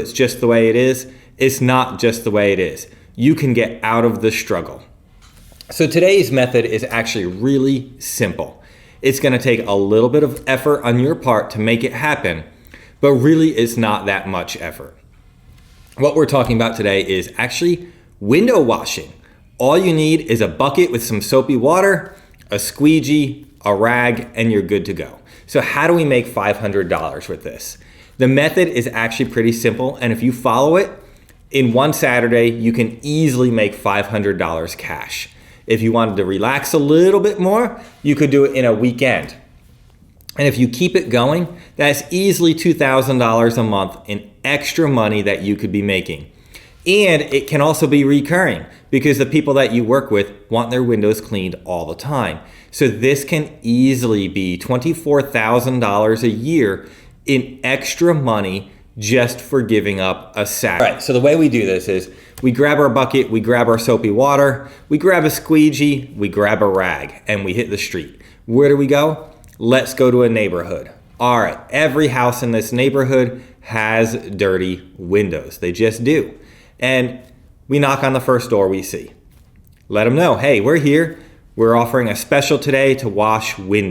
it's just the way it is. It's not just the way it is. You can get out of the struggle. So today's method is actually really simple. It's going to take a little bit of effort on your part to make it happen, but really it's not that much effort. What we're talking about today is actually window washing. All you need is a bucket with some soapy water, a squeegee, a rag, and you're good to go. So how do we make $500 with this? The method is actually pretty simple, and if you follow it, in one Saturday, you can easily make $500 cash. If you wanted to relax a little bit more, you could do it in a weekend. And if you keep it going, that's easily $2,000 a month in extra money that you could be making. And it can also be recurring because the people that you work with want their windows cleaned all the time. So this can easily be $24,000 a year in extra money just for giving up a Saturday. All right, so the way we do this is we grab our bucket, we grab our soapy water, we grab a squeegee, we grab a rag, and we hit the street. Where do we go? Let's go to a neighborhood. All right, every house in this neighborhood has dirty windows. They just do. And we knock on the first door we see. Let them know, hey, we're here. We're offering a special today to wash windows.